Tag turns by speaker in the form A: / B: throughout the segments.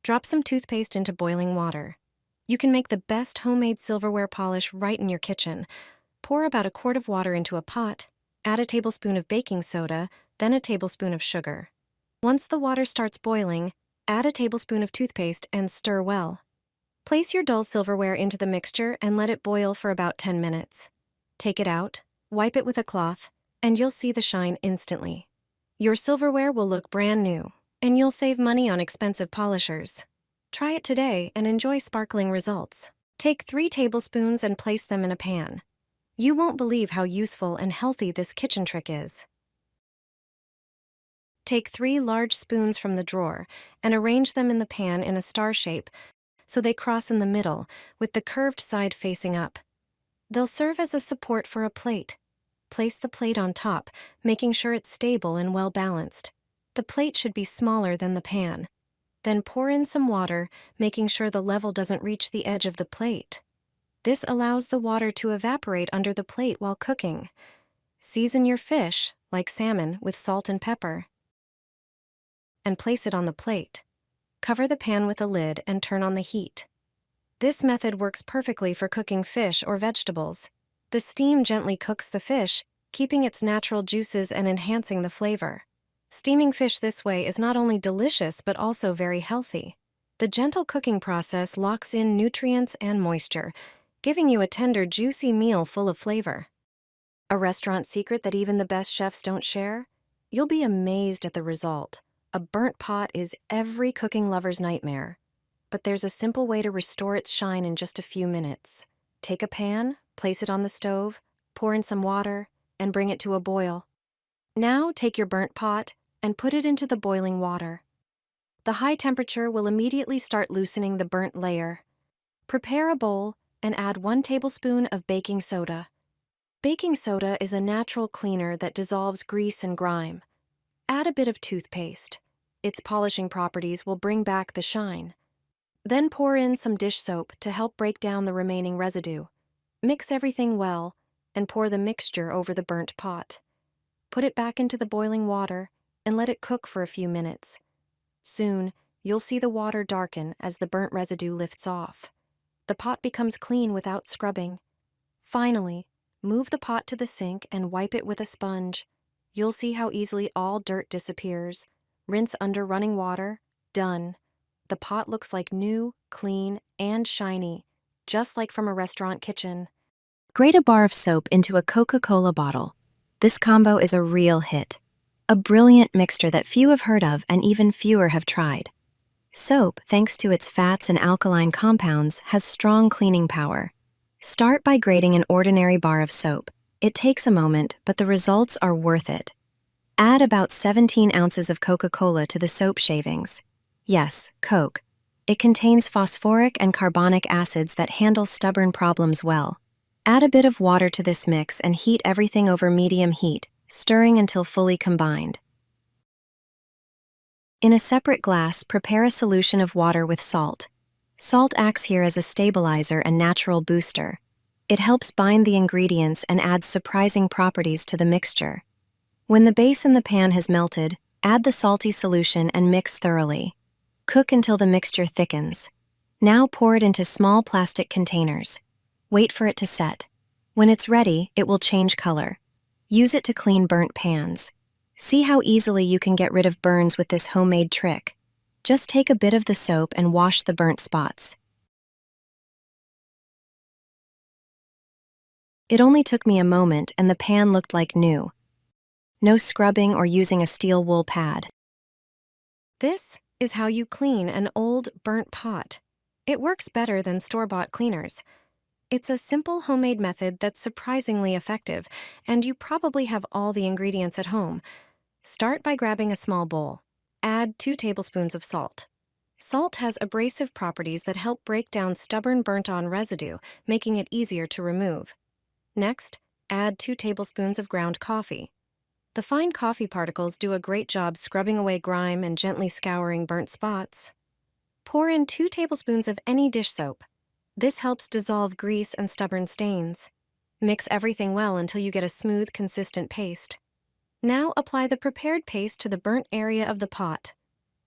A: Drop some toothpaste into boiling water. You can make the best homemade silverware polish right in your kitchen. Pour about a quart of water into a pot, add a tablespoon of baking soda, then a tablespoon of sugar. Once the water starts boiling, add a tablespoon of toothpaste and stir well. Place your dull silverware into the mixture and let it boil for about 10 minutes. Take it out, wipe it with a cloth, and you'll see the shine instantly. Your silverware will look brand new, and you'll save money on expensive polishers. Try it today and enjoy sparkling results. Take 3 tablespoons and place them in a pan. You won't believe how useful and healthy this kitchen trick is. Take 3 large spoons from the drawer and arrange them in the pan in a star shape so they cross in the middle with the curved side facing up. They'll serve as a support for a plate. Place the plate on top, making sure it's stable and well balanced. The plate should be smaller than the pan. Then pour in some water, making sure the level doesn't reach the edge of the plate. This allows the water to evaporate under the plate while cooking. Season your fish, like salmon, with salt and pepper, and place it on the plate. Cover the pan with a lid and turn on the heat. This method works perfectly for cooking fish or vegetables. The steam gently cooks the fish, keeping its natural juices and enhancing the flavor. Steaming fish this way is not only delicious but also very healthy. The gentle cooking process locks in nutrients and moisture, giving you a tender, juicy meal full of flavor. A restaurant secret that even the best chefs don't share? You'll be amazed at the result. A burnt pot is every cooking lover's nightmare. But there's a simple way to restore its shine in just a few minutes. Take a pan, place it on the stove, pour in some water, and bring it to a boil. Now take your burnt pot and put it into the boiling water. The high temperature will immediately start loosening the burnt layer. Prepare a bowl and add 1 tablespoon of baking soda. Baking soda is a natural cleaner that dissolves grease and grime. Add a bit of toothpaste. Its polishing properties will bring back the shine. Then pour in some dish soap to help break down the remaining residue. Mix everything well and pour the mixture over the burnt pot. Put it back into the boiling water and let it cook for a few minutes. Soon, you'll see the water darken as the burnt residue lifts off. The pot becomes clean without scrubbing. Finally, move the pot to the sink and wipe it with a sponge. You'll see how easily all dirt disappears. Rinse under running water. Done. The pot looks like new, clean, and shiny, just like from a restaurant kitchen. Grate a bar of soap into a Coca-Cola bottle. This combo is a real hit. A brilliant mixture that few have heard of and even fewer have tried. Soap, thanks to its fats and alkaline compounds, has strong cleaning power. Start by grating an ordinary bar of soap. It takes a moment, but the results are worth it. Add about 17 ounces of Coca-Cola to the soap shavings. Yes, Coke. It contains phosphoric and carbonic acids that handle stubborn problems well. Add a bit of water to this mix and heat everything over medium heat, stirring until fully combined. In a separate glass, prepare a solution of water with salt. Salt acts here as a stabilizer and natural booster. It helps bind the ingredients and adds surprising properties to the mixture. When the base in the pan has melted, add the salty solution and mix thoroughly. Cook until the mixture thickens. Now pour it into small plastic containers. Wait for it to set. When it's ready, it will change color. Use it to clean burnt pans. See how easily you can get rid of burns with this homemade trick. Just take a bit of the soap and wash the burnt spots. It only took me a moment and the pan looked like new. No scrubbing or using a steel wool pad. This is how you clean an old, burnt pot. It works better than store-bought cleaners. It's a simple homemade method that's surprisingly effective, and you probably have all the ingredients at home. Start by grabbing a small bowl. Add 2 tablespoons of salt. Salt has abrasive properties that help break down stubborn burnt-on residue, making it easier to remove. Next, add 2 tablespoons of ground coffee. The fine coffee particles do a great job scrubbing away grime and gently scouring burnt spots. Pour in 2 tablespoons of any dish soap. This helps dissolve grease and stubborn stains. Mix everything well until you get a smooth, consistent paste. Now apply the prepared paste to the burnt area of the pot.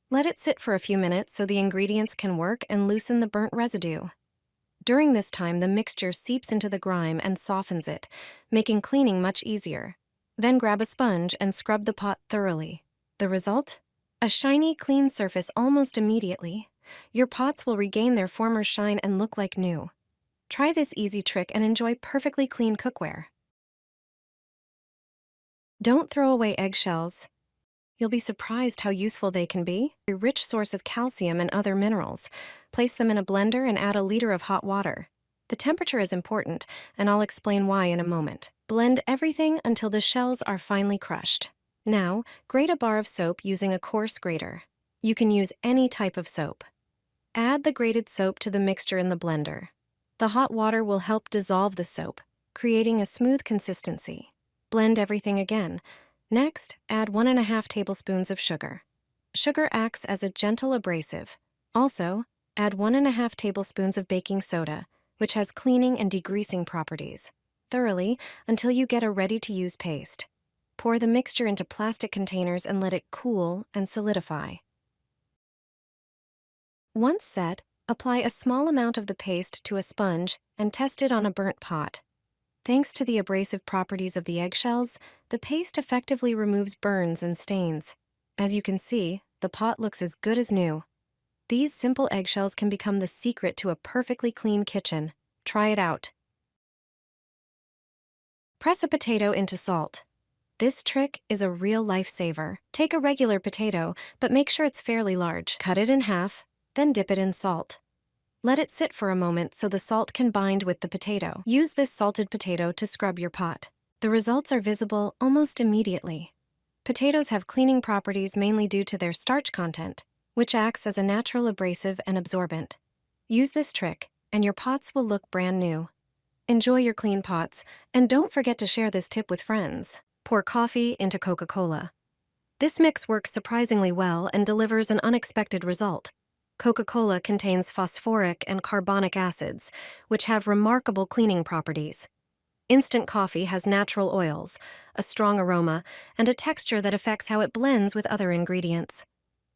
A: Let it sit for a few minutes so the ingredients can work and loosen the burnt residue. During this time, the mixture seeps into the grime and softens it, making cleaning much easier. Then grab a sponge and scrub the pot thoroughly. The result? A shiny, clean surface almost immediately. Your pots will regain their former shine and look like new. Try this easy trick and enjoy perfectly clean cookware. Don't throw away eggshells. You'll be surprised how useful they can be. A rich source of calcium and other minerals. Place them in a blender and add a liter of hot water. The temperature is important, and I'll explain why in a moment. Blend everything until the shells are finely crushed. Now, grate a bar of soap using a coarse grater. You can use any type of soap. Add the grated soap to the mixture in the blender. The hot water will help dissolve the soap, creating a smooth consistency. Blend everything again. Next, add 1½ tablespoons of sugar. Sugar acts as a gentle abrasive. Also, add 1½ tablespoons of baking soda, which has cleaning and degreasing properties, thoroughly until you get a ready-to-use paste. Pour the mixture into plastic containers and let it cool and solidify. Once set, apply a small amount of the paste to a sponge and test it on a burnt pot. Thanks to the abrasive properties of the eggshells, the paste effectively removes burns and stains. As you can see, the pot looks as good as new. These simple eggshells can become the secret to a perfectly clean kitchen. Try it out. Press a potato into salt. This trick is a real lifesaver. Take a regular potato, but make sure it's fairly large. Cut it in half, then dip it in salt. Let it sit for a moment so the salt can bind with the potato. Use this salted potato to scrub your pot. The results are visible almost immediately. Potatoes have cleaning properties mainly due to their starch content, which acts as a natural abrasive and absorbent. Use this trick, and your pots will look brand new. Enjoy your clean pots, and don't forget to share this tip with friends. Pour coffee into Coca-Cola. This mix works surprisingly well and delivers an unexpected result. Coca-Cola contains phosphoric and carbonic acids, which have remarkable cleaning properties. Instant coffee has natural oils, a strong aroma, and a texture that affects how it blends with other ingredients.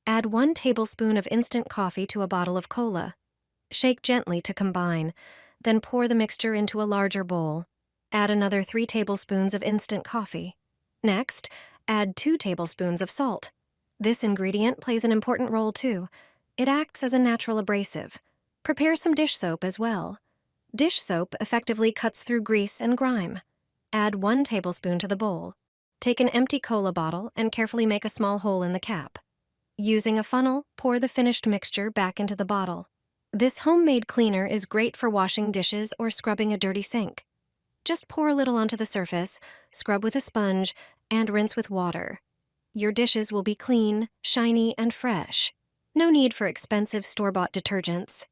A: Add 1 tablespoon of instant coffee to a bottle of cola. Shake gently to combine, then pour the mixture into a larger bowl. Add another 3 tablespoons of instant coffee. Next, add 2 tablespoons of salt. This ingredient plays an important role too. It acts as a natural abrasive. Prepare some dish soap as well. Dish soap effectively cuts through grease and grime. Add 1 tablespoon to the bowl. Take an empty cola bottle and carefully make a small hole in the cap. Using a funnel, pour the finished mixture back into the bottle. This homemade cleaner is great for washing dishes or scrubbing a dirty sink. Just pour a little onto the surface, scrub with a sponge, and rinse with water. Your dishes will be clean, shiny, and fresh. No need for expensive store-bought detergents.